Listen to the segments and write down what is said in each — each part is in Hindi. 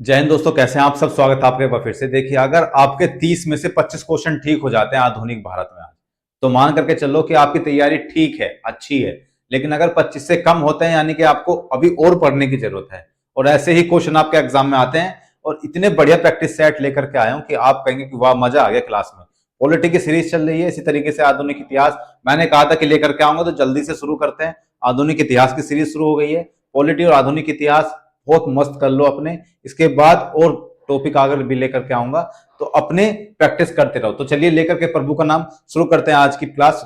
जय हिंद दोस्तों, कैसे हैं आप सब। स्वागत है आपके पास फिर से। देखिए, अगर आपके 30 में से 25 क्वेश्चन ठीक हो जाते हैं आधुनिक भारत में आज, तो मान करके चलो कि आपकी तैयारी ठीक है, अच्छी है। लेकिन अगर 25 से कम होते हैं, यानी कि आपको अभी और पढ़ने की जरूरत है। और ऐसे ही क्वेश्चन आपके एग्जाम में आते हैं और इतने बढ़िया प्रैक्टिस सेट लेकर के आया हूं कि आप कहेंगे कि वाह, मजा आ गया क्लास में। पॉलिटी की सीरीज चल रही है, इसी तरीके से आधुनिक इतिहास मैंने कहा था कि लेकर के आऊंगा, तो जल्दी से शुरू करते हैं। आधुनिक इतिहास की सीरीज शुरू हो गई है। पॉलिटी और आधुनिक इतिहास बहुत मस्त कर लो अपने। इसके बाद और टॉपिक अगर भी लेकर के आऊंगा, तो अपने प्रैक्टिस करते रहो। तो चलिए, लेकर के प्रभु का नाम शुरू करते हैं आज की क्लास।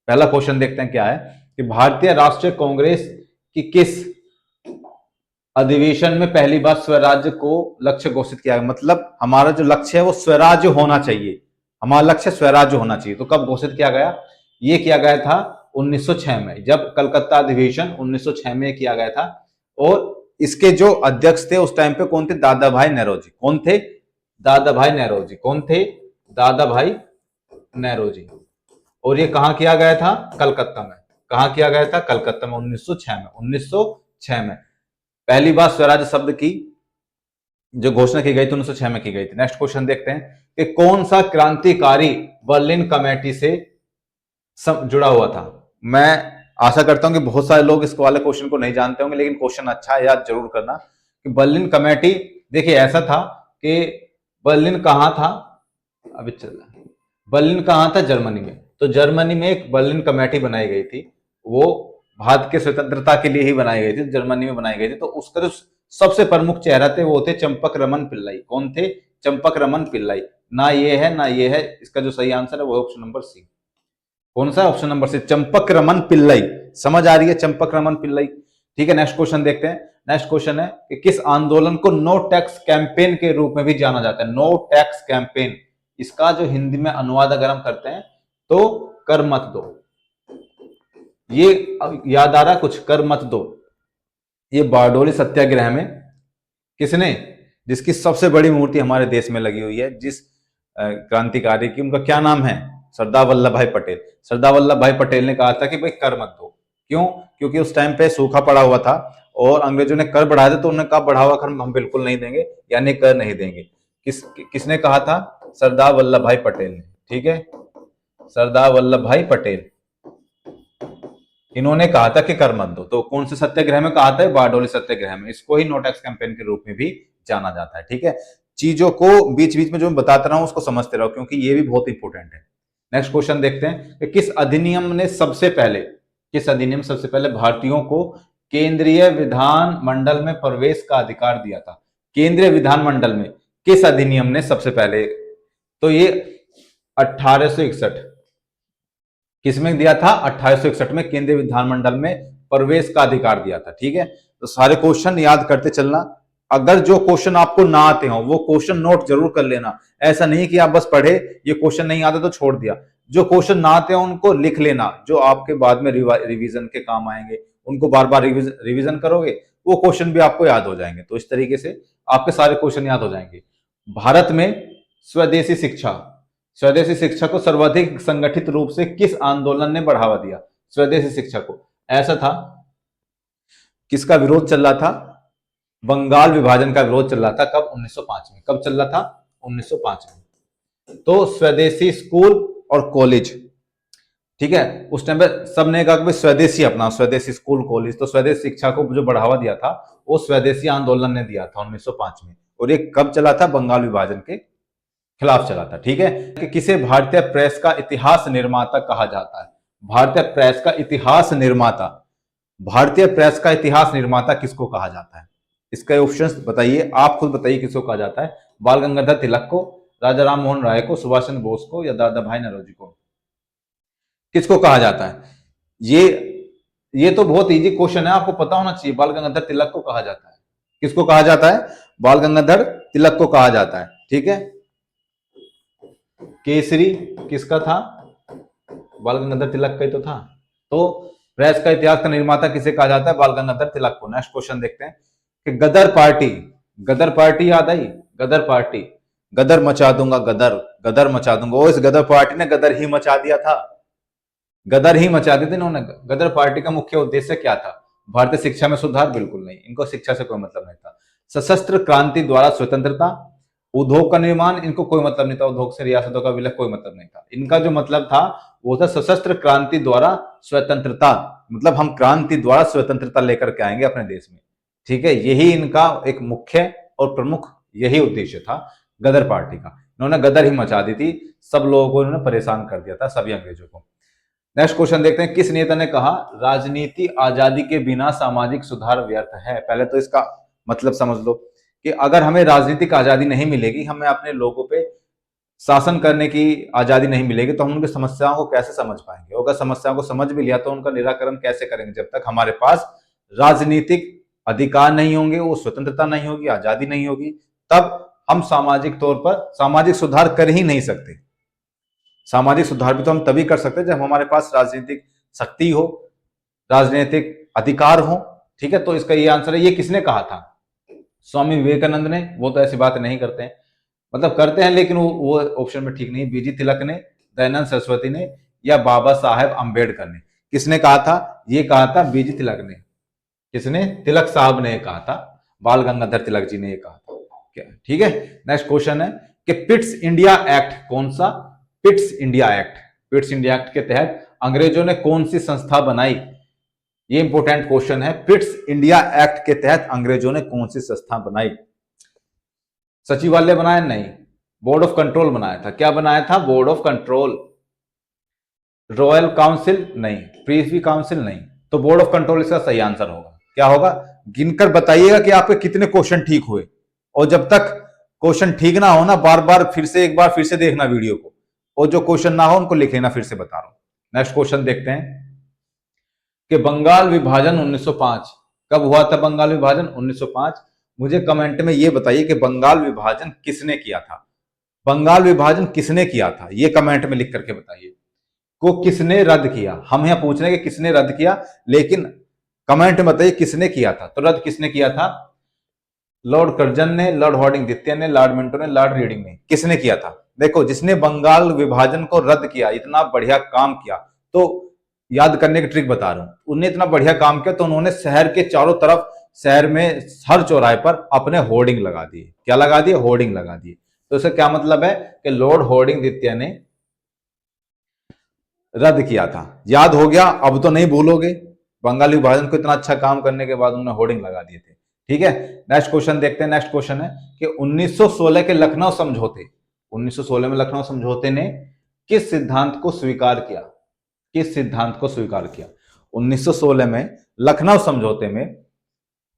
पहला क्वेश्चन देखते हैं क्या है कि भारतीय राष्ट्रीय कांग्रेस की किस अधिवेशन में पहली बार स्वराज्य को लक्ष्य घोषित किया गया। मतलब हमारा जो लक्ष्य है वो स्वराज्य होना चाहिए। हमारा लक्ष्य स्वराज्य होना चाहिए। तो कब घोषित किया गया? ये किया गया था 1906 में, जब कलकत्ता अधिवेशन 1906 में किया गया था। और इसके जो अध्यक्ष थे उस टाइम पे कौन थे? दादा भाई नेहरूजी। कौन थे? दादा भाई नेहरूजी। कौन थे? दादा भाई नेहरूजी। और ये कहां किया गया था? कलकत्ता में। कहां किया गया था? कलकत्ता में, 1906 में। 1906 में पहली बार स्वराज्य शब्द की जो घोषणा की गई थी 1906 में की गई थी। नेक्स्ट क्वेश्चन देखते हैं कि कौन सा क्रांतिकारी बर्लिन कमेटी से जुड़ा हुआ था। मैं आशा करता हूं कि बहुत सारे लोग इस वाले क्वेश्चन को नहीं जानते होंगे, लेकिन क्वेश्चन अच्छा है, याद जरूर करना कि बर्लिन कमेटी। देखिए, ऐसा था कि बर्लिन कहां था? अभी चल रहा है। बर्लिन कहां था? जर्मनी में। तो जर्मनी में एक बर्लिन कमेटी बनाई गई थी। वो भारत के स्वतंत्रता के लिए ही बनाई गई थी, जर्मनी में बनाई गई थी। तो उसका जो सबसे प्रमुख चेहरा थे वो थे चंपक रमन पिल्लाई। कौन थे? चंपक रमन पिल्लाई। ना ये है ना ये है, इसका जो सही आंसर है वो ऑप्शन नंबर सी। कौन सा? Option number C, Champak Raman Pillai. समझ आ रही है? चंपक रमन पिल्लाई। ठीक है, नेक्स्ट क्वेश्चन देखते हैं। नेक्स्ट क्वेश्चन है कि किस आंदोलन को नो टैक्स कैंपेन के रूप में भी जाना जाता है? नो टैक्स कैंपेन, इसका जो हिंदी में अनुवाद अगर हम करते हैं तो कर मत दो। ये याद आ रहा कुछ? कर मत दो। ये बारडोली सत्याग्रह में किसने, जिसकी सबसे बड़ी मूर्ति हमारे देश में लगी हुई है, जिस क्रांतिकारी की, उनका क्या नाम है? सरदार वल्लभ भाई पटेल। सरदार वल्लभ भाई पटेल ने कहा था कि भाई कर मत दो। क्यों? क्योंकि उस टाइम पे सूखा पड़ा हुआ था और अंग्रेजों ने कर बढ़ाया था, तो उन्होंने कहा बढ़ा हुआ कर हम बिल्कुल नहीं देंगे, यानी कर नहीं देंगे। किसने कहा था? सरदार वल्लभ भाई पटेल ने। ठीक है, सरदार वल्लभ भाई पटेल, इन्होंने कहा था कि कर मत दो। तो कौन से सत्याग्रह में कहा था? बारडोली सत्याग्रह में। इसको ही नो टैक्स कैंपेन के रूप में भी जाना जाता है। ठीक है, चीजों को बीच बीच में जो मैं बताता रहा हूं उसको समझते रहो, क्योंकि ये भी बहुत इंपॉर्टेंट है। नेक्स्ट क्वेश्चन देखते हैं कि किस अधिनियम ने सबसे पहले, किस अधिनियम सबसे पहले भारतीयों को केंद्रीय विधान मंडल में प्रवेश का अधिकार दिया था? केंद्रीय विधान मंडल में किस अधिनियम ने सबसे पहले? तो ये 1861। किसमें दिया था? 1861 में केंद्रीय विधानमंडल में प्रवेश का अधिकार दिया था। ठीक है, तो सारे क्वेश्चन याद करते चलना। अगर जो क्वेश्चन आपको ना आते हो वो क्वेश्चन नोट जरूर कर लेना। ऐसा नहीं कि आप बस पढ़े, ये क्वेश्चन नहीं आता तो छोड़ दिया। जो क्वेश्चन ना आते हो उनको लिख लेना, जो आपके बाद में रिवीजन के काम आएंगे। उनको बार बार रिवीजन करोगे, वो क्वेश्चन भी आपको याद हो जाएंगे। तो इस तरीके से आपके सारे क्वेश्चन याद हो जाएंगे। भारत में स्वदेशी शिक्षा, स्वदेशी शिक्षा को सर्वाधिक संगठित रूप से किस आंदोलन ने बढ़ावा दिया? स्वदेशी शिक्षा को, ऐसा था, किसका विरोध चल रहा था? बंगाल विभाजन का विरोध चल रहा था। कब? 1905 में। कब चल रहा था? 1905 में। तो स्वदेशी स्कूल और कॉलेज, ठीक है, उस टाइम पे सबने कहा कि स्वदेशी अपना, स्वदेशी स्कूल कॉलेज। तो स्वदेशी शिक्षा को जो बढ़ावा दिया था वो स्वदेशी आंदोलन ने दिया था 1905 में। और ये कब चला था? बंगाल विभाजन के खिलाफ चला था। ठीक है, कि किसे भारतीय प्रेस का इतिहास निर्माता कहा जाता है? भारतीय प्रेस का इतिहास निर्माता, भारतीय प्रेस का इतिहास निर्माता किसको कहा जाता है? इसका ऑप्शंस बताइए, आप खुद बताइए किसको कहा जाता है। बाल गंगाधर तिलक को, राजा राम मोहन राय को, सुभाष चंद्र बोस को, या दादा भाई नौरोजी को? किसको कहा जाता है? ये तो बहुत इजी क्वेश्चन है, आपको पता होना चाहिए। बाल गंगाधर तिलक को कहा जाता है। किसको कहा जाता है? बाल गंगाधर तिलक को कहा जाता है। ठीक है, केसरी किसका था? बाल गंगाधर तिलक का ही तो था। तो प्रेस का इतिहास का निर्माता किसे कहा जाता है? बाल गंगाधर तिलक को। नेक्स्ट क्वेश्चन देखते हैं कि गदर पार्टी, गदर पार्टी याद आई? गदर पार्टी, गदर मचा दूंगा, गदर गदर मचा दूंगा। वो इस गदर पार्टी ने गदर ही मचा दिया था, गदर ही मचा दी थी इन्होंने। गदर पार्टी का मुख्य उद्देश्य क्या था? भारतीय शिक्षा में सुधार? बिल्कुल नहीं, इनको शिक्षा से कोई मतलब नहीं था। सशस्त्र क्रांति द्वारा स्वतंत्रता, उद्योग का निर्माण, इनको कोई मतलब नहीं था, उद्योग से रियासतों का विलय कोई मतलब नहीं था। इनका जो मतलब था वो था सशस्त्र क्रांति द्वारा स्वतंत्रता, मतलब हम क्रांति द्वारा स्वतंत्रता लेकर के आएंगे अपने देश में। ठीक है, यही इनका एक मुख्य और प्रमुख यही उद्देश्य था गदर पार्टी का। इन्होंने गदर ही मचा दी थी, सब लोगों को इन्होंने परेशान कर दिया था, सभी अंग्रेजों को। नेक्स्ट क्वेश्चन देखते हैं, किस नेता ने कहा राजनीति आजादी के बिना सामाजिक सुधार व्यर्थ है? पहले तो इसका मतलब समझ लो कि अगर हमें राजनीतिक आजादी नहीं मिलेगी, हमें अपने लोगों पे शासन करने की आजादी नहीं मिलेगी, तो हम उनकी समस्याओं को कैसे समझ पाएंगे? अगर समस्याओं को समझ भी लिया तो उनका निराकरण कैसे करेंगे जब तक हमारे पास राजनीतिक अधिकार नहीं होंगे, वो स्वतंत्रता नहीं होगी, आजादी नहीं होगी, तब हम सामाजिक तौर पर सामाजिक सुधार कर ही नहीं सकते। सामाजिक सुधार भी तो हम तभी कर सकते हैं जब हमारे पास राजनीतिक शक्ति हो, राजनीतिक अधिकार हो। ठीक है, तो इसका ये आंसर है। ये किसने कहा था? स्वामी विवेकानंद ने। वो तो ऐसी बात नहीं करते हैं, मतलब करते हैं लेकिन वो ऑप्शन में ठीक नहीं। बीजी तिलक ने, दयानंद सरस्वती ने, या बाबा साहेब अंबेडकर ने? किसने कहा था? ये कहा था बीजी तिलक ने। किसने? तिलक साहब ने कहा था, बाल गंगाधर तिलक जी ने ये कहा था। ठीक है, नेक्स्ट क्वेश्चन है कि पिट्स इंडिया एक्ट कौन सा? Pitt's India act, Pitt's India act के तहत अंग्रेजों ने कौन सी संस्था बनाई? ये इंपॉर्टेंट क्वेश्चन है। पिट्स इंडिया एक्ट के तहत अंग्रेजों ने कौन सी संस्था बनाई? सचिवालय बनाया? नहीं। बोर्ड ऑफ कंट्रोल बनाया था। क्या बनाया था? Board of control. Royal council? नहीं। प्रीवी काउंसिल? नहीं। तो बोर्ड ऑफ कंट्रोल इसका सही आंसर होगा। क्या होगा? गिनकर बताइएगा कि आपके कितने क्वेश्चन ठीक हुए, और जब तक क्वेश्चन ठीक ना हो ना, बार बार एक बार फिर से देखना वीडियो को, और जो क्वेश्चन ना हो उनको लिख लेना, फिर से बता रहा हूं। नेक्स्ट क्वेश्चन देखते हैं कि बंगाल विभाजन 1905 कब हुआ था? बंगाल विभाजन 1905। मुझे कमेंट में ये बताइए कि बंगाल विभाजन किसने किया था? बंगाल विभाजन किसने किया था, ये कमेंट में लिख करके बताइए। को किसने रद्द किया? हम यहां पूछ रहे हैं कि किसने रद्द किया, लेकिन कमेंट में बताइए किसने किया था। तो रद्द किसने किया था? लॉर्ड कर्जन ने, लॉर्ड हार्डिंग द्वितीय ने, लॉर्ड मिंटो ने, लॉर्ड रीडिंग ने? किसने किया था? देखो, जिसने बंगाल विभाजन को रद्द किया, इतना बढ़िया काम किया, तो याद करने की ट्रिक बता रहा हूं। उन्होंने इतना बढ़िया काम किया तो उन्होंने शहर के चारों तरफ, शहर में हर चौराहे पर अपने होर्डिंग लगा दिए। क्या लगा दिए? होर्डिंग लगा दिए। तो इसका क्या मतलब है कि लॉर्ड हार्डिंग द्वितीय ने रद्द किया था। याद हो गया? अब तो नहीं भूलोगे। बंगाल विभाजन को इतना अच्छा काम करने के बाद उन्होंने होर्डिंग लगा दिए थे। ठीक है, नेक्स्ट क्वेश्चन देखते हैं। नेक्स्ट क्वेश्चन है कि 1916 के लखनऊ समझौते, 1916 में लखनऊ समझौते ने किस सिद्धांत को स्वीकार किया? किस सिद्धांत को स्वीकार किया? 1916 में लखनऊ समझौते में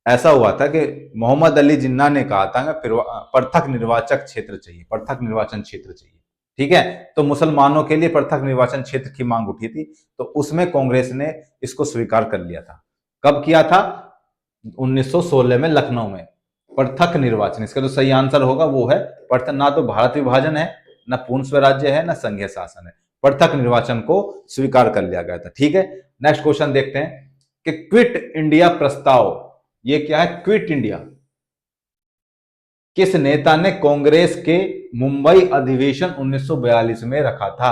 ऐसा हुआ था कि मोहम्मद अली जिन्ना ने कहा था कि पृथक निर्वाचक क्षेत्र चाहिए, पृथक निर्वाचन क्षेत्र चाहिए। ठीक है, तो मुसलमानों के लिए पृथक निर्वाचन क्षेत्र की मांग उठी थी, तो उसमें कांग्रेस ने इसको स्वीकार कर लिया था। कब किया था? 1916 में लखनऊ में पृथक निर्वाचन। इसका जो सही आंसर होगा वो है पृथक। ना तो भारत विभाजन है, ना पूर्ण स्वराज्य है, ना संघीय शासन है, पृथक निर्वाचन को स्वीकार कर लिया गया था। ठीक है, नेक्स्ट क्वेश्चन देखते हैं कि क्विट इंडिया प्रस्ताव, ये क्या है? क्विट इंडिया किस नेता ने कांग्रेस के मुंबई अधिवेशन 1942 में रखा था?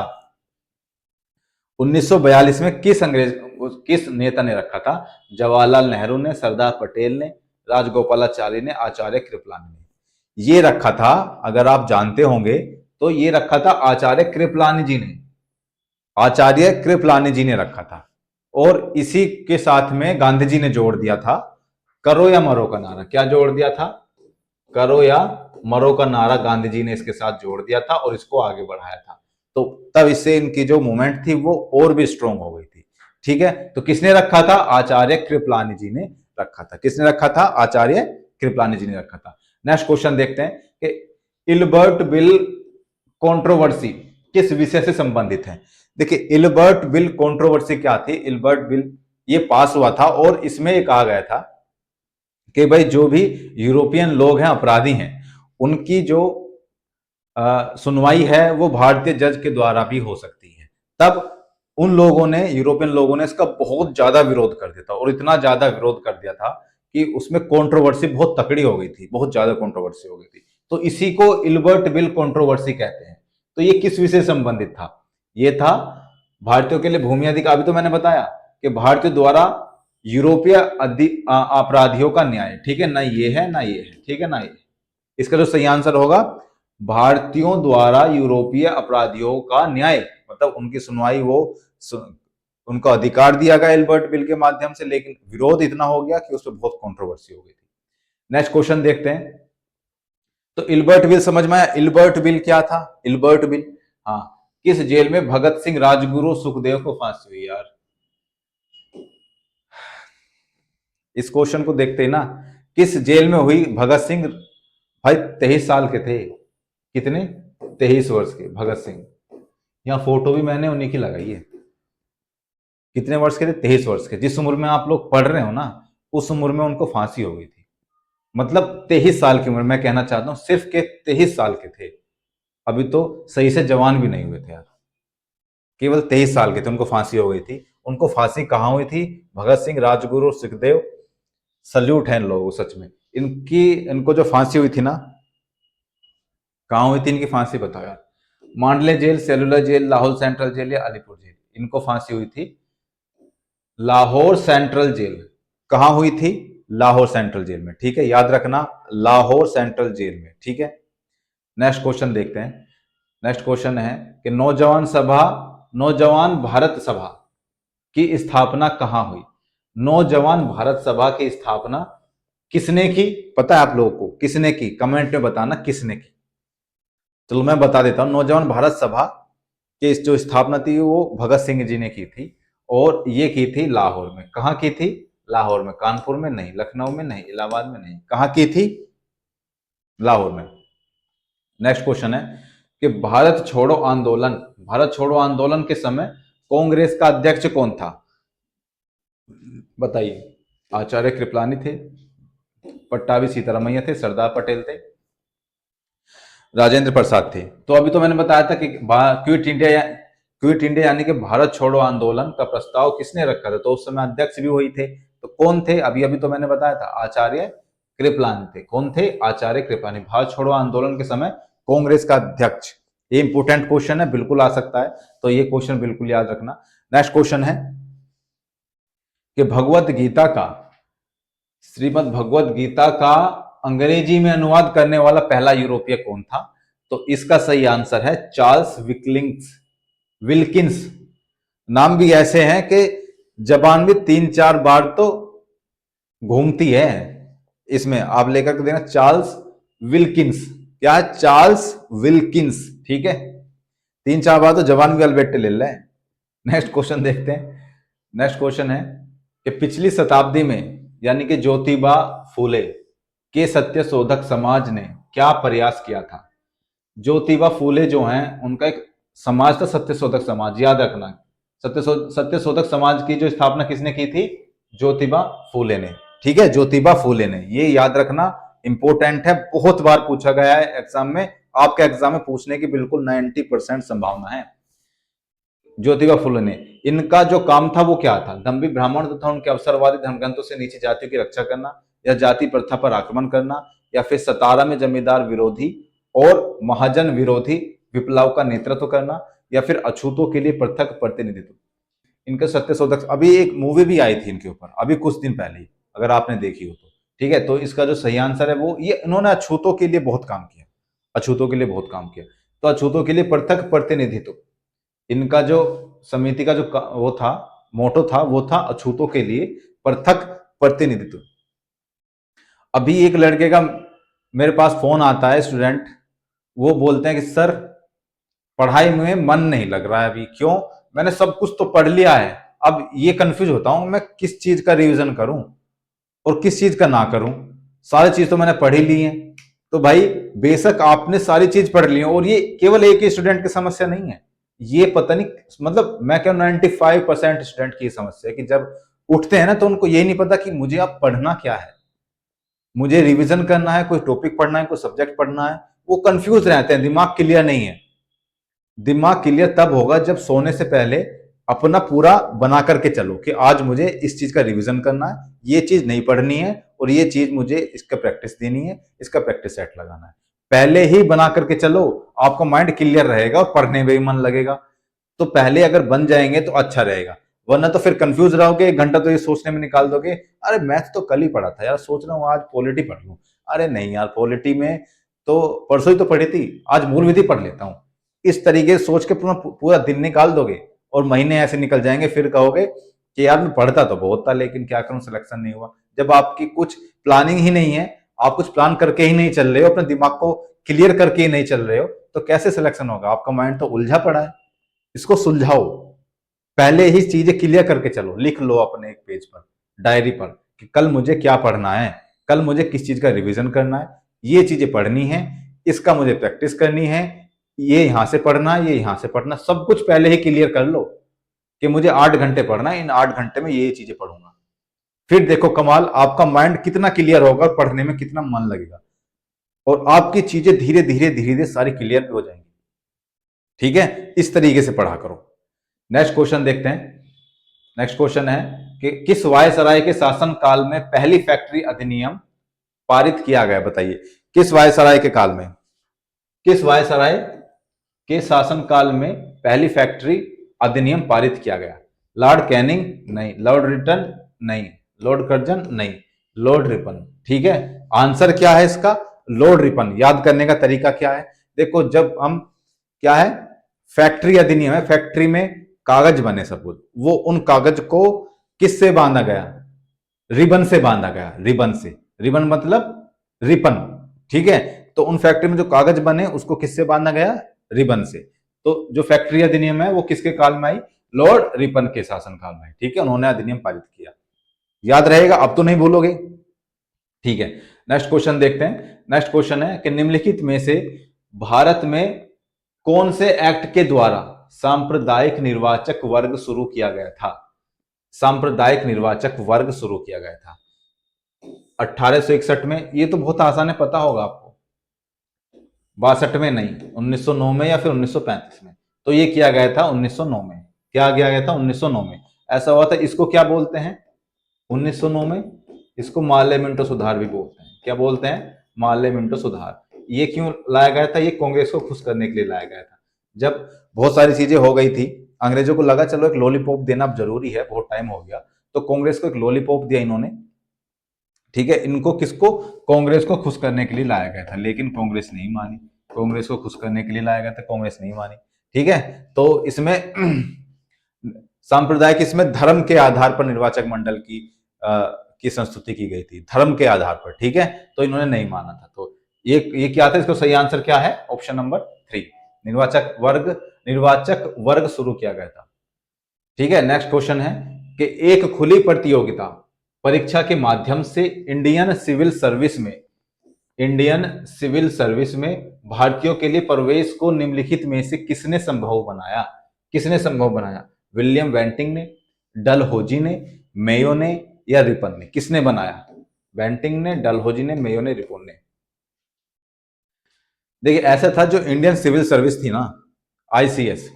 1942 में किस नेता ने रखा था? जवाहरलाल नेहरू ने, सरदार पटेल ने, राजगोपालाचारी ने, आचार्य कृपलानी ने? ये रखा था, अगर आप जानते होंगे तो ये रखा था आचार्य कृपलानी जी ने। आचार्य कृपलानी जी ने रखा था, और इसी के साथ में गांधी जी ने जोड़ दिया था करो या मरो का नारा। क्या जोड़ दिया था? करो या मरो का नारा गांधी जी ने इसके साथ जोड़ दिया था और इसको आगे बढ़ाया था। तो तब इससे इनकी जो मूवमेंट थी वो और भी स्ट्रॉन्ग हो गई थी। ठीक है, तो किसने रखा था? आचार्य कृपलानी जी ने रखा था। किसने रखा था? आचार्य कृपलानी जी ने रखा था। नेक्स्ट क्वेश्चन देखते हैं कि इल्बर्ट बिल कंट्रोवर्सी किस विषय से संबंधित है? देखिए, इल्बर्ट बिल कंट्रोवर्सी क्या थी? इल्बर्ट बिल ये पास हुआ था और इसमें ये कहा गया था कि भाई जो भी यूरोपियन लोग हैं, अपराधी हैं, उनकी जो सुनवाई है वो भारतीय जज के द्वारा भी हो सकती है। तब उन लोगों ने, यूरोपियन लोगों ने इसका बहुत ज्यादा विरोध कर दिया था, और इतना ज्यादा विरोध कर दिया था कि उसमें कंट्रोवर्सी बहुत तकड़ी हो गई थी, बहुत ज्यादा कंट्रोवर्सी हो गई थी। तो इसी को इल्बर्ट बिल कंट्रोवर्सी कहते हैं। तो ये किस विषय से संबंधित था? ये था भारतीयों के लिए भूमि अधिकार। अभी तो मैंने बताया कि भारतीयों द्वारा यूरोपीय अपराधियों का न्याय, ठीक है ना, ये है ना ये है, ठीक है ना ये। इसका जो सही आंसर होगा, भारतीयों द्वारा यूरोपीय अपराधियों का न्याय, मतलब उनकी सुनवाई, उनको अधिकार दिया गया एल्बर्ट बिल के माध्यम से, लेकिन विरोध इतना हो गया कि उस पर बहुत कंट्रोवर्सी हो गई थी। नेक्स्ट क्वेश्चन देखते हैं। तो इल्बर्ट बिल समझ में आया। इल्बर्ट बिल क्या था? इल्बर्ट बिल, हाँ, किस जेल में भगत सिंह, राजगुरु, सुखदेव को फांसी हुई यार? इस क्वेश्चन को देखते ही ना, किस जेल में हुई भगत सिंह? भाई 23 साल के थे। कितने? 23 वर्ष के भगत सिंह। यहाँ फोटो भी मैंने उन्हीं की लगाई है। कितने वर्ष के थे? 23 वर्ष के। जिस उम्र में आप लोग पढ़ रहे हो ना, उस उम्र में उनको फांसी हो गई थी। मतलब 23 साल की उम्र, मैं कहना चाहता हूं सिर्फ के 23 साल के थे। अभी तो सही से जवान भी नहीं हुए थे यार, केवल 23 साल के थे, उनको फांसी हो गई थी। उनको फांसी कहाँ हुई थी? भगत सिंह, राजगुरु, सुखदेव, सल्यूट है इन लोगों को सच में। इनको जो फांसी हुई थी ना, कहाँ हुई थी इनकी फांसी? बताओ यार। Mandalay jail, cellular jail, Lahore central jail या अलीपुर जेल? इनको फांसी हुई थी लाहौर सेंट्रल जेल। कहाँ हुई थी? लाहौर सेंट्रल जेल में, ठीक है, याद रखना, लाहौर सेंट्रल जेल में, ठीक है। नेक्स्ट क्वेश्चन देखते हैं। नेक्स्ट क्वेश्चन है कि नौजवान भारत सभा की स्थापना कहाँ हुई? नौजवान भारत सभा की स्थापना किसने की? पता है आप लोगों को किसने की? कमेंट में बताना किसने की। चलो मैं बता देता हूं। नौजवान भारत सभा की जो स्थापना थी वो भगत सिंह जी ने की थी, और ये की थी लाहौर में। कहाँ की थी? लाहौर में। कानपुर में नहीं, लखनऊ में नहीं, इलाहाबाद में नहीं, कहाँ की थी? लाहौर में। नेक्स्ट क्वेश्चन है कि भारत छोड़ो आंदोलन के समय कांग्रेस का अध्यक्ष कौन था? बताइए। आचार्य कृपलानी थे, पट्टाभी सीतारामैया थे, सरदार पटेल थे, राजेंद्र प्रसाद थे। तो अभी तो मैंने बताया था कि क्विट इंडिया यानी कि भारत छोड़ो आंदोलन का प्रस्ताव किसने रखा था? तो उस समय अध्यक्ष भी वही थे। तो कौन थे? अभी अभी तो मैंने बताया था, आचार्य कृपलानी थे। कौन थे? आचार्य कृपलानी। भारत छोड़ो आंदोलन के समय कांग्रेस का अध्यक्ष। ये इंपोर्टेंट क्वेश्चन है, बिल्कुल आ सकता है, तो ये क्वेश्चन बिल्कुल याद रखना। नेक्स्ट क्वेश्चन है कि श्रीमद् भगवत गीता का अंग्रेजी में अनुवाद करने वाला पहला यूरोपीय कौन था? तो इसका सही आंसर है चार्ल्स विल्किंस। नाम भी ऐसे हैं कि जबान भी 3-4 बार तो घूमती है। इसमें आप लेकर के देना चार्ल्स विल्किंस। क्या है? चार्ल्स विल्किंस, ठीक है। 3-4 बार तो जबान भी अलबेट्टे ले लें। नेक्स्ट क्वेश्चन देखते हैं। नेक्स्ट क्वेश्चन है कि पिछली शताब्दी में यानी कि ज्योतिबा फूले के सत्य शोधक समाज ने क्या प्रयास किया था? ज्योतिबा फूले जो हैं उनका एक समाज था सत्य शोधक समाज, याद रखना। सत्य शोधक समाज की जो स्थापना किसने की थी? ज्योतिबा फूले ने, ठीक है, ज्योतिबा फूले ने। ये याद रखना, इंपोर्टेंट है, बहुत बार पूछा गया है एग्जाम में। आपके एग्जाम में पूछने की बिल्कुल 90% संभावना है। ज्योतिबा फूले ने, इनका जो काम था वो क्या था? दंभी ब्राह्मण तथा उनके अवसरवादी धर्मग्रंथों से नीची जातियों की रक्षा करना, या जाति प्रथा पर आक्रमण करना, या फिर सतारा में जमींदार विरोधी और महाजन विरोधी विप्लव का नेतृत्व करना, या फिर अछूतों के लिए पृथक प्रतिनिधित्व। इनका सत्य शोधक, अभी एक मूवी भी आई थी इनके ऊपर अभी कुछ दिन पहले ही, अगर आपने देखी हो तो, ठीक है। तो इसका जो सही आंसर है वो ये, इन्होंने अछूतों के लिए बहुत काम किया, अछूतों के लिए बहुत काम किया। तो अछूतों के लिए पृथक प्रतिनिधित्व, इनका जो समिति का जो वो था, मोटो था, वो था अछूतों के लिए पृथक प्रतिनिधित्व। अभी एक लड़के का मेरे पास फोन आता है, स्टूडेंट, वो बोलते हैं कि सर पढ़ाई में मन नहीं लग रहा है अभी। क्यों? मैंने सब कुछ तो पढ़ लिया है, अब ये कंफ्यूज होता हूं मैं किस चीज का रिवीजन करूं और किस चीज का ना करूं। सारी चीज तो मैंने पढ़ ही ली है। तो भाई बेशक आपने सारी चीज पढ़ ली है, और ये केवल एक ही स्टूडेंट की समस्या नहीं है, ये पता नहीं, मतलब मैं क्या 95% स्टूडेंट की समस्या है कि जब उठते हैं ना तो उनको ये नहीं पता कि मुझे अब पढ़ना क्या है, मुझे रिवीजन करना है, कोई टॉपिक पढ़ना है, कोई सब्जेक्ट पढ़ना है। वो कंफ्यूज रहते हैं, दिमाग क्लियर नहीं है। दिमाग क्लियर तब होगा जब सोने से पहले अपना पूरा बना करके चलो कि आज मुझे इस चीज का रिवीजन करना है, ये चीज नहीं पढ़नी है, और ये चीज मुझे इसका प्रैक्टिस देनी है, इसका प्रैक्टिस सेट लगाना है। पहले ही बना करके चलो, आपका माइंड क्लियर रहेगा और पढ़ने में भी मन लगेगा। तो पहले अगर बन जाएंगे तो अच्छा रहेगा, वरना तो फिर कंफ्यूज रहोगे, 1 घंटा तो ये सोचने में निकाल दोगे, अरे मैथ तो कल ही पढ़ा था यार, सोच रहा हूँ आज पॉलिटी पढ़ लूं, अरे नहीं यार पॉलिटी में तो परसों ही तो पढ़ी थी, आज मूल विधि पढ़ लेता हूँ। इस तरीके से सोच के पूरा पूरा दिन निकाल दोगे और महीने ऐसे निकल जाएंगे, फिर कहोगे कि यार मैं पढ़ता तो बहुत था लेकिन क्या करूं सिलेक्शन नहीं हुआ। जब आपकी कुछ प्लानिंग ही नहीं है, आप कुछ प्लान करके ही नहीं चल रहे हो, अपने दिमाग को क्लियर करके ही नहीं चल रहे हो, तो कैसे सिलेक्शन होगा? आपका माइंड तो उलझा पड़ा है। इसको सुलझाओ, पहले ही चीजें क्लियर करके चलो, लिख लो अपने एक पेज पर, डायरी पर, कि कल मुझे क्या पढ़ना है, कल मुझे किस चीज का रिवीजन करना है, ये चीजें पढ़नी है, इसका मुझे प्रैक्टिस करनी है, ये यहां से पढ़ना, ये यहां से पढ़ना, सब कुछ पहले ही क्लियर कर लो कि मुझे 8 घंटे पढ़ना है, इन 8 घंटे में ये चीजें पढ़ूंगा। फिर देखो कमाल, आपका माइंड कितना क्लियर होगा और पढ़ने में कितना मन लगेगा, और आपकी चीजें धीरे धीरे धीरे धीरे सारी क्लियर भी हो जाएंगी। ठीक है, इस तरीके से पढ़ा करो। नेक्स्ट क्वेश्चन देखते हैं। नेक्स्ट क्वेश्चन है कि किस वायसराय के शासन काल में पहली फैक्ट्री अधिनियम पारित किया गया? बताइए, किस वायसराय के काल में, किस वायसराय के शासन काल में पहली फैक्ट्री अधिनियम पारित किया गया? लॉर्ड कैनिंग नहीं, लॉर्ड रिटन नहीं, लॉर्ड कर्जन नहीं, लॉर्ड रिपन। ठीक है, आंसर क्या है इसका? Lord Ripon. याद करने का तरीका क्या है? देखो, जब हम क्या है, फैक्ट्री अधिनियम है, फैक्ट्री में कागज बने सपोज, वो उन कागज को किससे बांधा गया? रिबन से बांधा गया, रिबन से। रिबन मतलब रिपन। ठीक है, तो उन फैक्ट्री में जो कागज बने उसको किससे बांधा गया? रिबन से। तो जो फैक्ट्री अधिनियम है वो किसके काल में आई? लॉर्ड रिपन के शासन काल में। ठीक है, उन्होंने अधिनियम पारित किया। याद रहेगा, अब तो नहीं भूलोगे। ठीक है, नेक्स्ट क्वेश्चन देखते हैं। नेक्स्ट क्वेश्चन है कि निम्नलिखित में से भारत में कौन से एक्ट के द्वारा सांप्रदायिक निर्वाचक वर्ग शुरू किया गया था? सांप्रदायिक निर्वाचक वर्ग शुरू किया गया था 1861 में। ये तो बहुत आसान है, पता होगा आपको। 62 में नहीं, 1909 में या फिर 1935 में। तो ये किया गया था 1909 में। क्या किया गया था? 1909 में ऐसा हुआ था। इसको क्या बोलते हैं 1909 में? इसको मार्ले मिंटो सुधार भी बोलते हैं। क्या बोलते हैं? मार्ले मिंटो सुधार। ये क्यों लाया गया था? ये कांग्रेस को खुश करने के लिए लाया गया था। जब बहुत सारी चीजें हो गई थी, अंग्रेजों को लगा चलो एक लॉलीपॉप देना अब जरूरी है, बहुत टाइम हो गया, तो कांग्रेस को एक लॉलीपॉप दिया इन्होंने। ठीक है, इनको किसको? कांग्रेस को खुश करने के लिए लाया गया था, लेकिन कांग्रेस नहीं मानी। कांग्रेस को खुश करने के लिए लाया गया था, कांग्रेस नहीं मानी। ठीक है, तो इसमें सांप्रदायिक, इसमें धर्म के आधार पर निर्वाचक मंडल की संस्तुति की गई थी, धर्म के आधार पर। ठीक है, तो इन्होंने नहीं माना था। तो ये क्या था? इसको सही आंसर क्या है? ऑप्शन नंबर 3, निर्वाचक वर्ग शुरू किया गया था। ठीक है, नेक्स्ट क्वेश्चन है कि एक खुली प्रतियोगिता परीक्षा के माध्यम से इंडियन सिविल सर्विस में भारतीयों के लिए प्रवेश को निम्नलिखित में से किसने संभव बनाया? किसने संभव बनाया? विलियम वेंटिंग ने, डलहौजी ने, मेयो ने या रिपन ने? किसने बनाया? वेंटिंग ने, डलहौजी ने, मेयो ने, रिपन ने। देखिए, ऐसा था, जो इंडियन सिविल सर्विस थी ना, आईसीएस,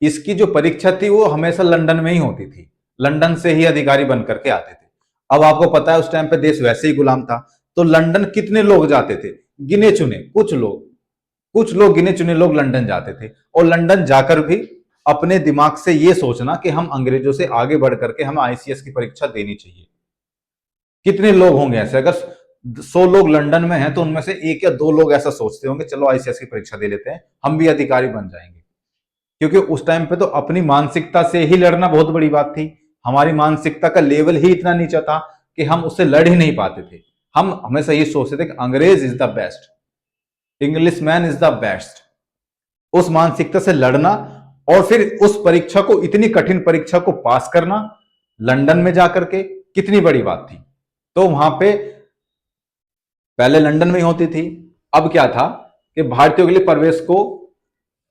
इसकी जो परीक्षा थी वो हमेशा लंदन में ही होती थी। लंदन से ही अधिकारी बन करके आते थे। अब आपको पता है उस टाइम पे देश वैसे ही गुलाम था, तो लंदन कितने लोग जाते थे? गिने चुने कुछ लोग गिने चुने लोग लंदन जाते थे। और लंदन जाकर भी अपने दिमाग से ये सोचना कि हम अंग्रेजों से आगे बढ़ करके हम आईसीएस की परीक्षा देनी चाहिए। कितने लोग होंगे ऐसे? अगर 100 लोग लंदन में हैं तो उनमें से 1 या 2 लोग ऐसा सोचते होंगे चलो आईसीएस की परीक्षा दे लेते हैं, हम भी अधिकारी बन जाएंगे। क्योंकि उस टाइम पे तो अपनी मानसिकता से ही लड़ना बहुत बड़ी बात थी। हमारी मानसिकता का लेवल ही इतना नीचा था कि हम उससे लड़ ही नहीं पाते थे। हम हमेशा ये सोचते थे कि अंग्रेज is the best, English man is the best. उस मानसिकता से लड़ना और फिर उस परीक्षा को, इतनी कठिन परीक्षा को पास करना लंदन में जाकर के, कितनी बड़ी बात थी। तो वहां पे पहले लंदन में ही होती थी। अब क्या था कि भारतीयों के लिए प्रवेश को,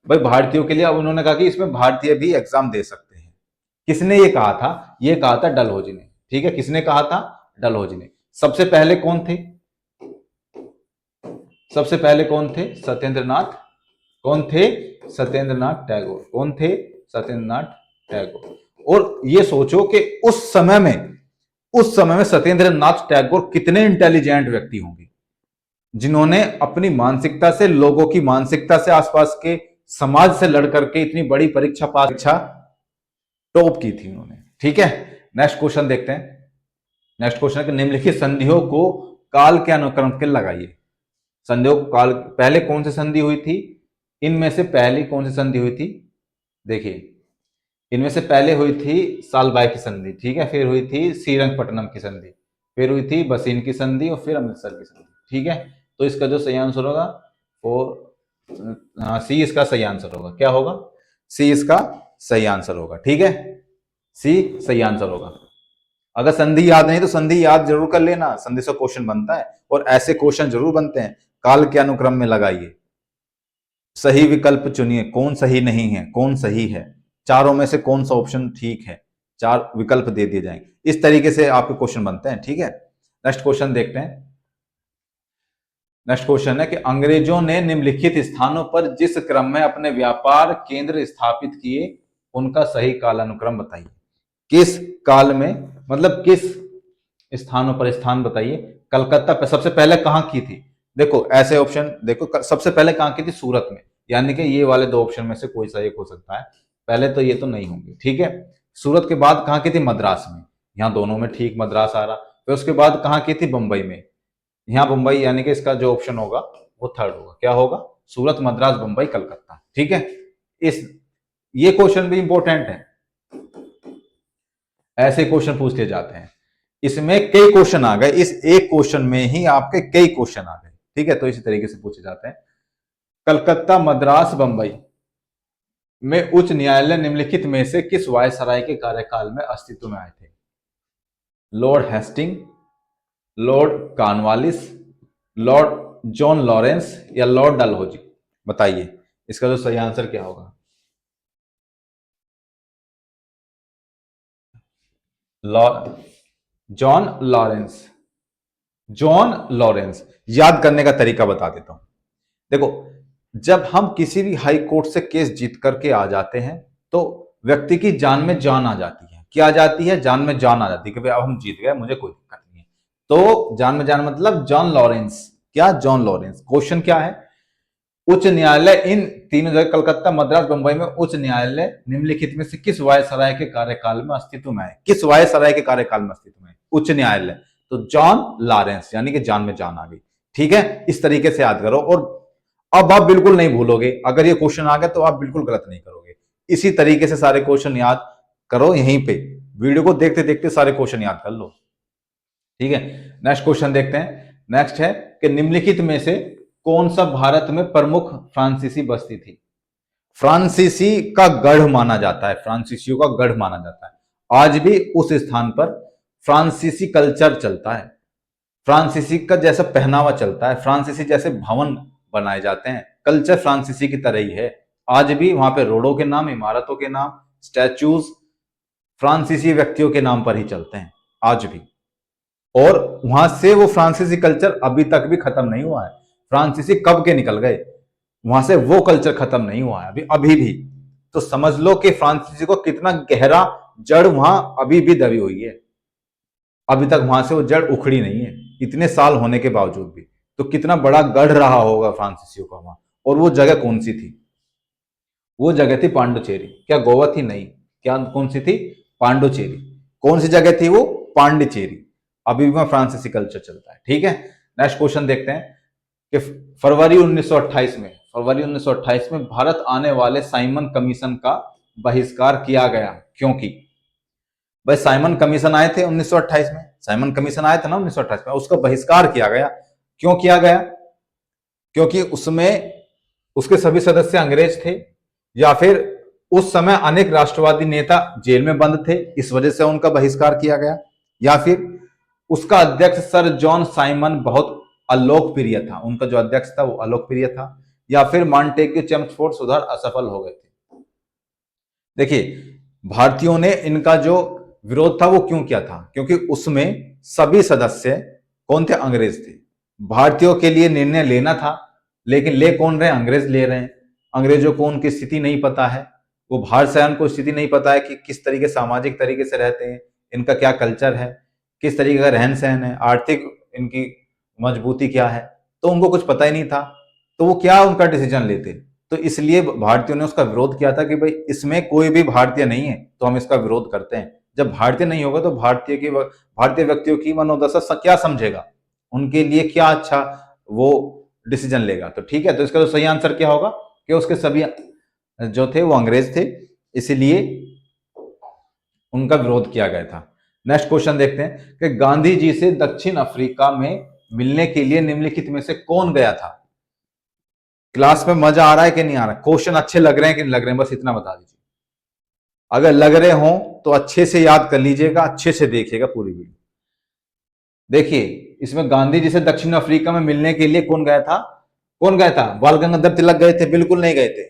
भाई भारतीयों के लिए अब उन्होंने कहा कि इसमें भारतीय भी एग्जाम दे सकते हैं। किसने ये कहा था? ये कहा था डलहौजी ने। ठीक है, किसने कहा था? डलहौजी ने। सबसे पहले कौन थे? सबसे पहले कौन थे? सत्येंद्रनाथ। कौन थे? सत्येंद्रनाथ टैगोर। कौन थे? सत्येंद्रनाथ टैगोर। और ये सोचो कि उस समय में सत्येंद्रनाथ टैगोर कितने इंटेलिजेंट व्यक्ति होंगे, जिन्होंने अपनी मानसिकता से, लोगों की मानसिकता से, आसपास के समाज से लड़ करके इतनी बड़ी परीक्षा टॉप की थी उन्होंने। ठीक है, नेक्स्ट क्वेश्चन देखते हैं। नेक्स्ट क्वेश्चन है कि निम्नलिखित संधियों को काल के अनुक्रम के लगाइए। संधियों को काल, पहले कौन सी संधि हुई थी, इनमें से पहली कौन सी संधि हुई थी, देखिए इनमें से पहले हुई थी सालबाई की संधि, ठीक है, फिर हुई थी श्रीरंगपट्टनम की संधि, फिर हुई थी बसीन की संधि और फिर अमृतसर की संधि, ठीक है। तो इसका जो सही आंसर होगा वो सी इसका सही आंसर होगा। क्या होगा, सी इसका सही आंसर होगा, ठीक है, सी सही आंसर होगा। अगर संधि याद नहीं तो संधि याद जरूर कर लेना, संधि से क्वेश्चन बनता है और ऐसे क्वेश्चन जरूर बनते हैं। काल के अनुक्रम में लगाइए, सही विकल्प चुनिए, कौन सही नहीं है, कौन सही है, चारों में से कौन सा ऑप्शन ठीक है, चार विकल्प दे दिए जाएंगे। इस तरीके से आपके क्वेश्चन बनते हैं, ठीक है। नेक्स्ट क्वेश्चन देखते हैं। नेक्स्ट क्वेश्चन है कि अंग्रेजों ने निम्नलिखित स्थानों पर जिस क्रम में अपने व्यापार केंद्र स्थापित किए उनका सही कालानुक्रम बताइए। किस काल में, मतलब किस स्थानों पर, स्थान बताइए। कलकत्ता पे सबसे पहले कहां की थी, देखो ऐसे ऑप्शन देखो, सबसे पहले कहां की थी, सूरत में, यानी कि ये वाले दो ऑप्शन में से कोई सा एक हो सकता है। पहले तो ये तो नहीं होंगे, ठीक है। सूरत के बाद कहां की थी, मद्रास में, यहाँ दोनों में ठीक मद्रास आ रहा। फिर उसके बाद कहां की थी, बंबई में, यहाँ बंबई, यानी कि इसका जो ऑप्शन होगा वो थर्ड होगा। क्या होगा, सूरत, मद्रास, बंबई, कलकत्ता, ठीक है। इस ये क्वेश्चन भी इंपॉर्टेंट है, ऐसे क्वेश्चन पूछ लिए जाते हैं। इसमें कई क्वेश्चन आ गए, इस एक क्वेश्चन में ही आपके कई क्वेश्चन आ गए, ठीक है। तो इसी तरीके से पूछे जाते हैं। कलकत्ता, मद्रास, बंबई में उच्च न्यायालय निम्नलिखित में से किस वायसराय के कार्यकाल में अस्तित्व में आए थे। Lord Hasting, Lord Cornwallis, Lord John Lawrence या लॉर्ड डलहौजी, बताइए इसका जो सही आंसर क्या होगा। John Lawrence, John Lawrence. याद करने का तरीका बता देता हूं, देखो जब हम किसी भी हाई कोर्ट से केस जीत करके आ जाते हैं तो व्यक्ति की जान में जान आ जाती है। क्या आ जाती है, जान में जान आ जाती है कि भाई अब हम जीत गए, मुझे कोई दिक्कत नहीं है। तो जान में जान मतलब जॉन लॉरेंस, क्या, जॉन लॉरेंस। क्वेश्चन क्या है, उच्च न्यायालय इन तीनों जगह कलकत्ता, मद्रास, बंबई में उच्च न्यायालय निम्नलिखित में से किस वायसराय के कार्यकाल में अस्तित्व में आए, किस वायसराय के कार्यकाल में अस्तित्व में उच्च न्यायालय, तो जॉन लॉरेंस, यानी कि जान में जान आ गई, ठीक है। इस तरीके से याद करो और अब आप बिल्कुल नहीं भूलोगे। अगर ये क्वेश्चन आ गया तो आप बिल्कुल गलत नहीं करोगे। इसी तरीके से सारे क्वेश्चन याद करो, यहीं पे वीडियो को देखते देखते सारे क्वेश्चन याद कर लो, ठीक है। नेक्स्ट क्वेश्चन देखते हैं। नेक्स्ट है कि निम्नलिखित में से कौन सा भारत में प्रमुख फ्रांसीसी बस्ती थी। फ्रांसीसी का गढ़ माना जाता है, फ्रांसीसियों का गढ़ माना जाता है। आज भी उस स्थान पर फ्रांसीसी कल्चर चलता है, फ्रांसीसी का जैसा पहनावा चलता है, फ्रांसीसी जैसे भवन बनाए जाते हैं, कल्चर फ्रांसीसी की तरह ही है। आज भी वहां पे रोडों के नाम, इमारतों के नाम, स्टैचूज फ्रांसीसी व्यक्तियों के नाम पर ही चलते हैं आज भी। और वहां से वो फ्रांसीसी कल्चर अभी तक भी खत्म नहीं हुआ है। फ्रांसीसी कब के निकल गए, वहां से वो कल्चर खत्म नहीं हुआ है अभी भी। तो समझ लो कि फ्रांसीसी को कितना गहरा जड़ वहां अभी भी दबी हुई है, अभी तक वहां से वो जड़ उखड़ी नहीं है, इतने साल होने के बावजूद भी। तो कितना बड़ा गढ़ रहा होगा फ्रांसीसियों का वहां। और वो जगह कौन सी थी, वो जगह थी पांडुचेरी। क्या गोवा थी, नहीं, क्या कौन सी थी, पांडुचेरी। कौन सी जगह थी वो, पांडिचेरी। अभी भी वहां फ्रांसीसी कल्चर चलता है, ठीक है। नेक्स्ट क्वेश्चन देखते हैं कि फरवरी 1928 में, फरवरी 1928 में भारत आने वाले साइमन कमीशन का बहिष्कार किया गया, क्योंकि भाई साइमन कमीशन आए थे 1928 में, साइमन कमीशन आया था ना 1928 में, उसका बहिष्कार किया गया। क्यों किया गया, क्योंकि उसमें उसके सभी सदस्य अंग्रेज थे, या फिर उस समय अनेक राष्ट्रवादी नेता जेल में बंद थे, इस वजह से उनका बहिष्कार किया गया, या फिर उसका अध्यक्ष सर जॉन साइमन बहुत अलोकप्रिय था, उनका जो अध्यक्ष था वो अलोकप्रिय था, या फिर मॉन्टेग्यू चेम्सफोर्ड सुधार असफल हो गए थे। देखिए भारतीयों ने इनका जो विरोध था वो क्यों किया था, क्योंकि उसमें सभी सदस्य कौन थे, अंग्रेज थे। भारतीयों के लिए निर्णय लेना था, लेकिन ले कौन रहे, अंग्रेज ले रहे हैं। अंग्रेजों को उनकी स्थिति नहीं पता है, वो भारत सैन को स्थिति नहीं पता है कि किस तरीके सामाजिक तरीके से रहते हैं, इनका क्या कल्चर है, किस तरीके का रहन सहन है, आर्थिक इनकी मजबूती क्या है, तो उनको कुछ पता ही नहीं था। तो वो क्या उनका डिसीजन लेते, तो इसलिए भारतीयों ने उसका विरोध किया था कि भाई इसमें कोई भी भारतीय नहीं है, तो हम इसका विरोध करते हैं। जब भारतीय नहीं होगा तो भारतीय व्यक्तियों की मनोदशा क्या समझेगा, उनके लिए क्या अच्छा वो डिसीजन लेगा। तो ठीक है, तो इसका तो सही आंसर क्या होगा कि उसके सभी जो थे वो अंग्रेज थे, इसीलिए उनका विरोध किया गया था। नेक्स्ट क्वेश्चन देखते हैं कि गांधी जी से दक्षिण अफ्रीका में मिलने के लिए निम्नलिखित में से कौन गया था। क्लास में मजा आ रहा है कि नहीं आ रहा है, क्वेश्चन अच्छे लग रहे हैं कि नहीं लग रहे हैं, बस इतना बता दीजिए। अगर लग रहे हो तो अच्छे से याद कर लीजिएगा, अच्छे से देखिएगा पूरी वीडियो। देखिए इसमें गांधी जी से दक्षिण अफ्रीका में मिलने के लिए कौन गया था, कौन गया था? बाल गंगाधर तिलक गए थे? बिल्कुल नहीं गए थे।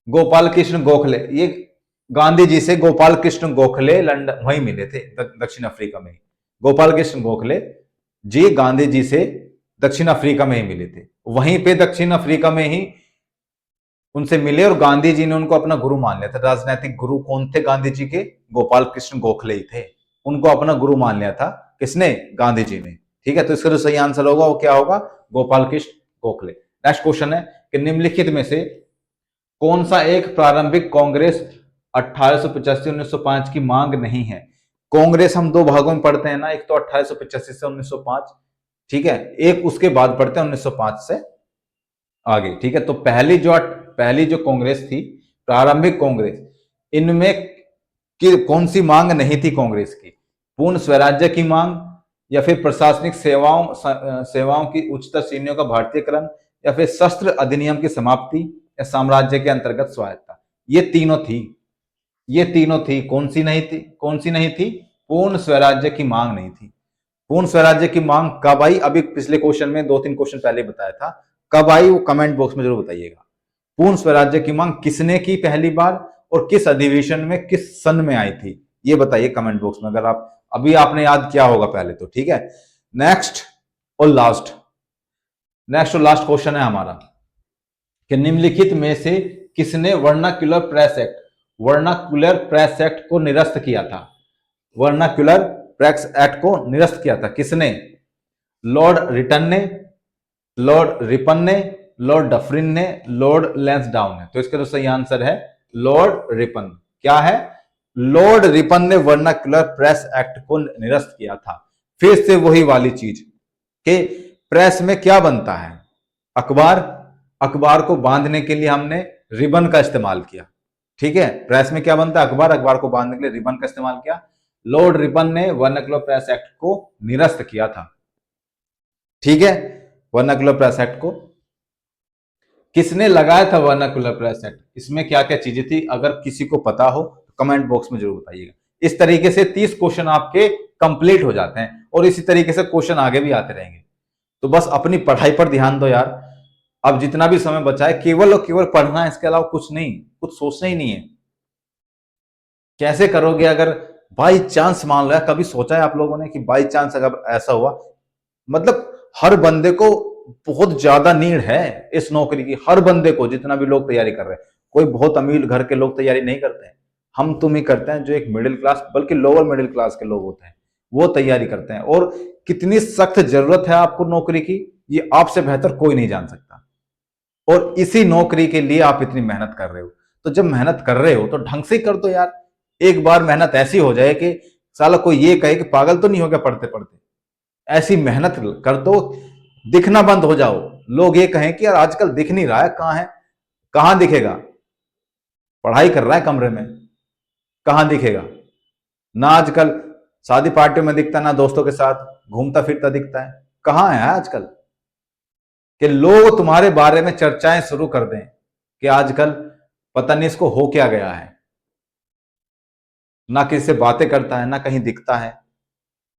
गोपाल कृष्ण गोखले, ये गांधी जी से गोपाल कृष्ण गोखले लंदन वहीं मिले थे, दक्षिण अफ्रीका में। गोपाल कृष्ण गोखले जी गांधी जी से दक्षिण अफ्रीका में ही मिले थे, वहीं पे दक्षिण अफ्रीका में ही उनसे मिले और गांधी जी ने उनको अपना गुरु मान लिया था। राजनीतिक गुरु कौन थे गांधी जी के? गोपाल कृष्ण गोखले ही थे, उनको अपना गुरु मान लिया था। किसने? गांधी जी ने। ठीक है, तो इसका जो सही आंसर होगा वो क्या होगा? गोपाल कृष्ण गोखले। नेक्स्ट क्वेश्चन है कि निम्नलिखित में से कौन सा एक प्रारंभिक कांग्रेस 1885-1905 की मांग नहीं है? कांग्रेस हम दो भागों में पढ़ते हैं ना, एक तो 1885 से 1905, ठीक है, एक उसके बाद पढ़ते हैं 1905 से आगे। ठीक है, तो पहली जो कांग्रेस थी, प्रारंभिक कांग्रेस, इनमें कौन सी मांग नहीं थी कांग्रेस की? पूर्ण स्वराज्य की मांग, या फिर प्रशासनिक सेवाओं की उच्चतर श्रेणियों का भारतीयकरण, या फिर शस्त्र अधिनियम की समाप्ति, या साम्राज्य के अंतर्गत स्वायत्ता। ये तीनों थी। कौन सी नहीं थी? कौन सी नहीं थी? पूर्ण स्वराज्य की मांग नहीं थी। पूर्ण स्वराज्य की मांग कब आई? अभी पिछले क्वेश्चन में 2-3 क्वेश्चन पहले बताया था, कब आई वो कमेंट बॉक्स में जरूर बताइएगा। पूर्ण स्वराज्य की मांग किसने की पहली बार, और किस अधिवेशन में, किस सन में आई थी, ये बताइए कमेंट बॉक्स में, अगर आप अभी आपने याद किया होगा पहले तो। ठीक है, नेक्स्ट और लास्ट क्वेश्चन है हमारा कि निम्नलिखित में से किसने वर्नाक्युलर प्रेस एक्ट को निरस्त किया था? वर्नाक्युलर प्रेस एक्ट को निरस्त किया था किसने? लॉर्ड रिटन ने, लॉर्ड रिपन ने, लॉर्ड डफरिन ने, लॉर्ड लैंसडाउन ने। तो इसका जो सही आंसर है लॉर्ड रिपन। क्या है? लॉर्ड रिपन ने वर्नाक्युलर प्रेस एक्ट को निरस्त किया था। फिर से वही वाली चीज कि प्रेस में क्या बनता है? अखबार को बांधने के लिए हमने रिबन का इस्तेमाल किया। ठीक है, प्रेस में क्या बनता है? अखबार को बांधने के लिए रिबन का इस्तेमाल किया। लॉर्ड रिपन ने वर्नाक्युलर प्रेस एक्ट को निरस्त किया था। ठीक है, वर्नाक्युलर प्रेस एक्ट को किसने लगाया था? वर्नाक्युलर प्रेस एक्ट, इसमें क्या क्या चीजें थी? अगर किसी को पता हो तो कमेंट बॉक्स में जरूर बताइएगा। इस तरीके से 30 क्वेश्चन आपके कंप्लीट हो जाते हैं और इसी तरीके से क्वेश्चन आगे भी आते रहेंगे। तो बस अपनी पढ़ाई पर ध्यान दो यार। अब जितना भी समय बचा है केवल और केवल पढ़ना है, इसके अलावा कुछ नहीं, कुछ सोचना ही नहीं है। कैसे करोगे अगर बाई चांस, मान लो कभी सोचा है आप लोगों ने कि बाई चांस अगर ऐसा हुआ, मतलब हर बंदे को बहुत ज्यादा नीड है इस नौकरी की, हर बंदे को, जितना भी लोग तैयारी कर रहे हैं। कोई बहुत अमीर घर के लोग तैयारी नहीं करते हैं, हम तुम ही करते हैं, जो एक मिडिल क्लास बल्कि लोअर मिडिल क्लास के लोग होते हैं वो तैयारी करते हैं। और कितनी सख्त जरूरत है आपको नौकरी की, ये आपसे बेहतर कोई नहीं जान सकता। और इसी नौकरी के लिए आप इतनी मेहनत कर रहे हो, तो जब मेहनत कर रहे हो तो ढंग से कर दो यार। एक बार मेहनत ऐसी हो जाए कि साला कोई ये कहे कि पागल तो नहीं हो गया पढ़ते पढ़ते। ऐसी मेहनत कर दो, दिखना बंद हो जाओ, लोग ये कहें कि यार आजकल दिख नहीं रहा है, कहां है? कहां दिखेगा? पढ़ाई कर रहा है कमरे में, कहां दिखेगा? ना आजकल शादी पार्टियों में दिखता, ना दोस्तों के साथ घूमता फिरता दिखता है। कहां है आजकल कि लोग तुम्हारे बारे में चर्चाएं शुरू कर दें कि आजकल पता नहीं इसको हो क्या गया है, ना किसी से बातें करता है, ना कहीं दिखता है,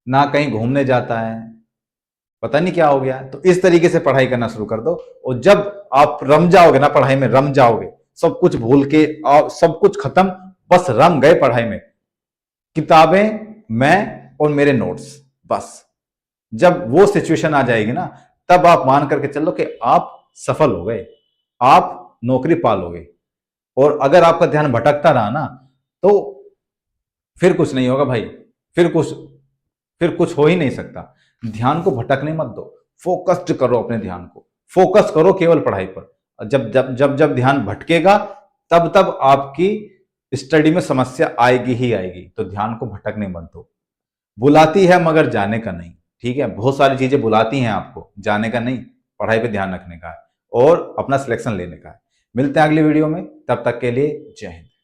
ना कहीं घूमने जाता है, पता नहीं क्या हो गया। तो इस तरीके से पढ़ाई करना शुरू कर दो, और जब आप रम जाओगे ना पढ़ाई में, रम जाओगे, सब कुछ भूल के सब कुछ खत्म, बस रम गए पढ़ाई में, किताबें, मैं और मेरे नोट्स, बस जब वो सिचुएशन आ जाएगी ना, तब आप मान करके चलो कि आप सफल हो गए, आप नौकरी पा लोगे। और अगर आपका ध्यान भटकता रहा ना, तो फिर कुछ नहीं होगा भाई, फिर कुछ हो ही नहीं सकता। ध्यान को भटकने मत दो, फोकस्ड करो अपने ध्यान को, फोकस करो केवल पढ़ाई पर। जब जब जब जब ध्यान भटकेगा, तब तब आपकी स्टडी में समस्या आएगी ही आएगी, तो ध्यान को भटकने मत दो। बुलाती है मगर जाने का नहीं, ठीक है। बहुत सारी चीजें बुलाती हैं आपको, जाने का नहीं, पढ़ाई पे ध्यान रखने का है और अपना सिलेक्शन लेने का है। मिलते हैं अगली वीडियो में, तब तक के लिए जय हिंद।